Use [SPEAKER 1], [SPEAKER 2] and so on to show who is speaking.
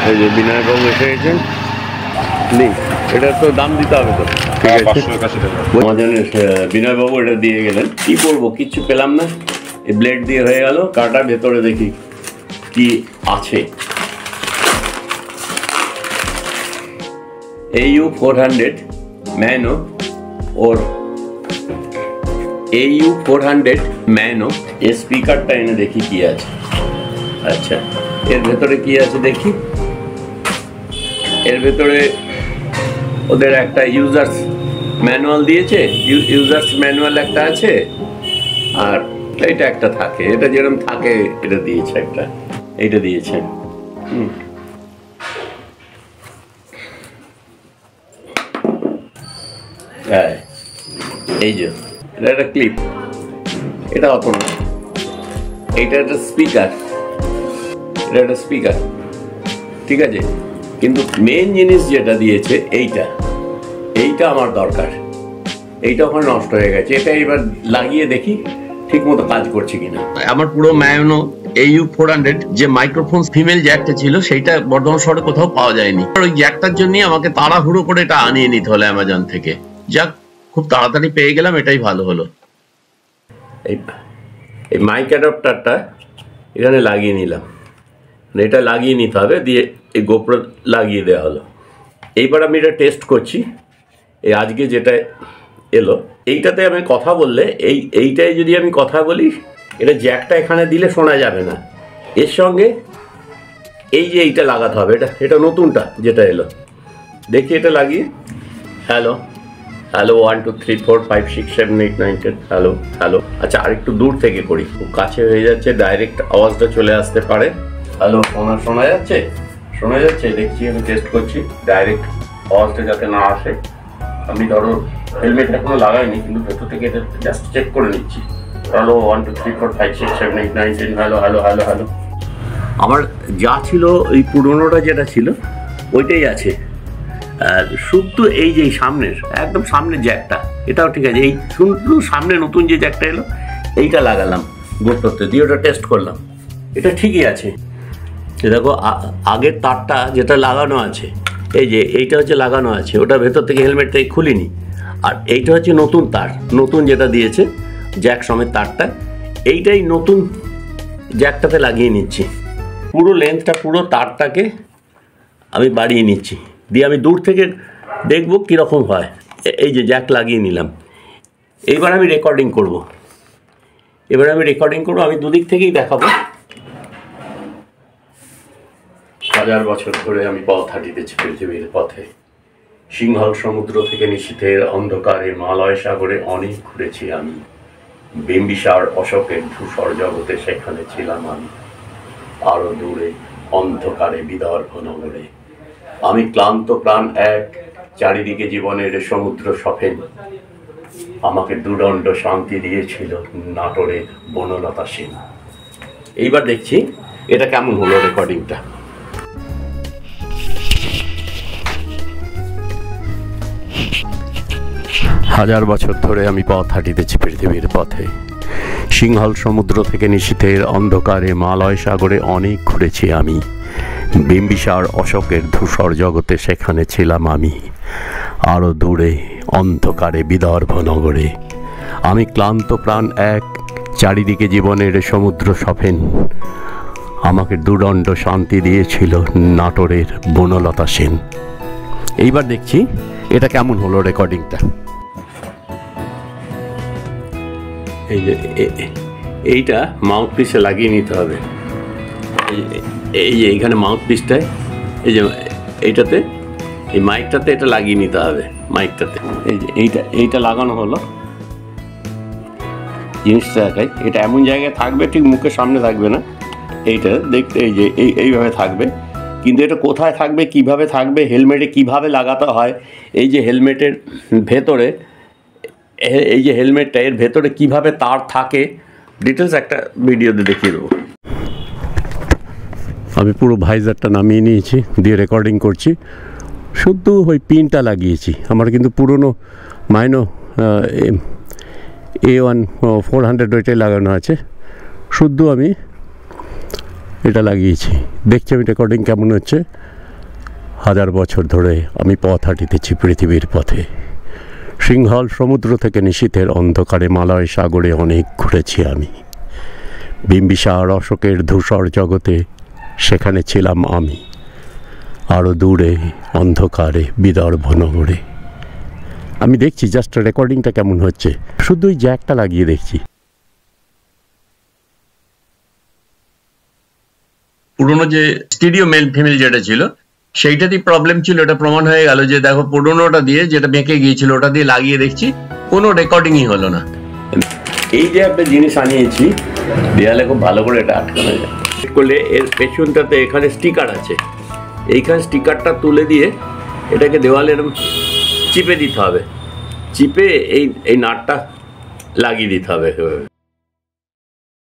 [SPEAKER 1] এই যে বিনয়বাবু এসে গেছেন। এটা তো দাম দিতে হবে তো, ঠিক আছে। আমাদের বিনয়বাবু এটা দিয়ে গেলেন। কি করবো, কিচ্ছু পেলাম না। এই ব্লেড দিয়ে হয়ে গেল কাটা। ভেতরে দেখি কি আছে। AU 400 ম্যানো ওর AU 400 ম্যানো। এই স্পিকারটা এনে দেখি কি আছে। আচ্ছা, এর ভেতরে কি আছে দেখি। এর ভেতরে ওদের একটা ইউজার্স ম্যানুয়াল দিয়েছে। ইউজার্স ম্যানুয়াল একটা আছে, আর এইটা একটা থাকে। এটা যেরকম থাকে এটা দিয়েছে একটা, এইটা দিয়েছে। হ্যাঁ, এই যে এটা একটা ক্লিপ, এটা অত না। এইটা একটা স্পিকার, এটা একটা স্পিকার, ঠিক আছে। কিন্তু মেন জিনিস যেটা দিয়েছে এইটা আমার দরকার। এইটা ওখানে নষ্ট হয়ে গেছে। এটা এবার লাগিয়ে দেখি ঠিক মতো কাজ করছে কিনা। আমার পুরো ম্যানো AU 400 যে মাইক্রোফোন ফিমেল জ্যাকটা ছিল সেইটা বর্ধমান শহরে কোথাও পাওয়া যায়নি। ওই জ্যাকটার জন্য আমাকে তাড়াহুড়ো করে এটা আনিয়ে নিতে হলো অ্যামাজন থেকে। যাক, খুব তাড়াতাড়ি পেয়ে গেলাম, এটাই ভালো হলো। এই মাইক অ্যাডাপ্টারটা এখানে লাগিয়ে নিলাম। এটা লাগিয়ে নিতে হবে, দিয়ে এই গোপ্রো লাগিয়ে দেওয়া হলো। এইবার আমি এটা টেস্ট করছি। এই আজকে যেটা এলো এইটাতে আমি কথা বললে, এইটাই যদি আমি কথা বলি, এটা জ্যাকটা এখানে দিলে শোনা যাবে না। এর সঙ্গে এই যে এইটা লাগাতে হবে। এটা নতুনটা যেটা এলো, দেখি এটা লাগিয়ে। Hello 1 2 3 4 5 6 7 8 9 10 hello. আচ্ছা, আরেকটু দূর থেকে করি, খুব কাছে হয়ে যাচ্ছে, ডাইরেক্ট আওয়াজটা চলে আসতে পারে। হ্যালো, শোনা যাচ্ছে দেখছি। আমি টেস্ট করছি ডাইরেক্ট আওয়াজটা যাতে না আসে। আমি ধরো হেলমেট এখনো লাগাইনি, কিন্তু ভেতর থেকে এটা জাস্ট চেক করে নিচ্ছি। Hello 1 2 3 4 5 6 7 8 9 10 hello. আমার যা ছিল ওই পুরোনোটা যেটা ছিল ওইটাই আছে। আর শুধু এই যে সামনের, একদম সামনের জ্যাকটা, এটাও ঠিক আছে। এই শুধু সামনে নতুন যে জ্যাকটা এলো এইটা লাগালাম গোপ্রোতে, দিয়ে ওটা টেস্ট করলাম। এটা ঠিকই আছে। দেখো আগের তারটা যেটা লাগানো আছে, এই যে এইটা হচ্ছে লাগানো আছে, ওটা ভেতর থেকে হেলমেটটা খুলিনি। আর এইটা হচ্ছে নতুন তার, নতুন যেটা দিয়েছে জ্যাক সমেত তারটা, এইটাই নতুন জ্যাকটাতে লাগিয়ে নিচ্ছি। পুরো লেন্থটা, পুরো তারটাকে আমি বাড়িয়ে নিচ্ছি, দিয়ে আমি দূর থেকে দেখবো কীরকম হয়। এই যে জ্যাক লাগিয়ে নিলাম। এইবার আমি রেকর্ডিং করব। আমি দুদিক থেকেই দেখাবো। 1000 বছর ধরে আমি পথ হাঁটিতেছি পৃথিবীর পথে। সিংহল সমুদ্র থেকে নিশীথের অন্ধকারে মালয় সাগরে অনেক ঘুরেছি আমি। বিম্বিসার অশোকের ধূসর জগতে সেখানে ছিলাম আমি। আরো দূরে অন্ধকারে বিদর্ভ নগরে আমি ক্লান্ত প্রাণ এক, চারিদিকে জীবনের সমুদ্র সফেন। আমাকে দুদণ্ড শান্তি দিয়েছিল নাটোরের বনলতা সেন। এইবার দেখছি এটা কেমন হলো রেকর্ডিংটা। হাজার বছর ধরে আমি পথ হাঁটিতেছি পৃথিবীর পথে। সিংহল সমুদ্র থেকে নিশীথের অন্ধকারে মালয় সাগরে অনেক ঘুরেছি আমি। বিম্বিসার অশোকের ধূসর জগতে সেখানে ছিলাম আমি। আরো দূরে অন্ধকারে বিদর্ভ নগরে আমি ক্লান্ত প্রাণ এক, চারিদিকে জীবনের সমুদ্র সফেন। আমাকে দুদণ্ড শান্তি দিয়েছিল নাটোরের বনলতা সেন। এইবার দেখছি এটা কেমন হলো রেকর্ডিংটা। এই যে এইটা মাউথ পিসে লাগিয়ে নিতে হবে। এই যে এইখানে মাউথ পিসটায়, এই যে এইটাতে, এই মাইকটাতে এটা লাগিয়ে নিতে হবে। মাইকটাতে এই যে এইটা লাগানো হলো। জিনিসটা দেখাই, এটা এমন জায়গায় থাকবে, ঠিক মুখের সামনে থাকবে না। এইটা দেখতে এই যে এইভাবে থাকবে, কিন্তু এটা কোথায় থাকবে, কিভাবে থাকবে, হেলমেটে কিভাবে লাগাতে হয়, এই যে হেলমেটের ভেতরে, এই যে হেলমেটটা এর ভেতরে কিভাবে তার থাকে, ডিটেলস একটা ভিডিওতে দেখিয়ে দেবো। আমি পুরো ভাইজারটা নামিয়ে নিয়েছি, দিয়ে রেকর্ডিং করছি। শুধু ওই পিনটা লাগিয়েছি। আমার কিন্তু পুরনো মাইনো A1 400 ওইটাই লাগানো আছে। শুধু আমি এটা লাগিয়েছি। দেখছি আমি রেকর্ডিং কেমন হচ্ছে। হাজার বছর ধরে আমি পথ হাঁটিতেছি পৃথিবীর পথে। সিংহল সমুদ্র থেকে নিশীথের অন্ধকারে মালয় সাগরে অনেক ঘুরেছি আমি। বিম্বিসার অশোকের ধূসর জগতে সেখানে ছিলাম আমি। আরও দূরে অন্ধকারে বিদর্ভ নগরে। আমি দেখছি জাস্ট রেকর্ডিংটা কেমন হচ্ছে, শুধু ওই জ্যাকটা লাগিয়ে দেখছি। পুরোনো যে স্টুডিও মেল ফিমেল যেটা ছিল সেইটাতেই প্রবলেম ছিল, এটা প্রমাণ হয়ে গেল যে দেখো পুরোনোটা দিয়ে যেটা বেঁকে গিয়েছিল ওটা দিয়ে লাগিয়ে দেখছি কোনো রেকর্ডিংই হলো না। এই যে একটা জিনিস আনিয়েছি দেয়ালে খুব ভালো করে এটা আটকানো যায় করলে, এর পেছনটাতে এখানে স্টিকার আছে, এইখানে স্টিকারটা তুলে দিয়ে এটাকে দেওয়ালে এরকম চিপে দিতে হবে, চিপে এই নাটটা লাগিয়ে দিতে হবে।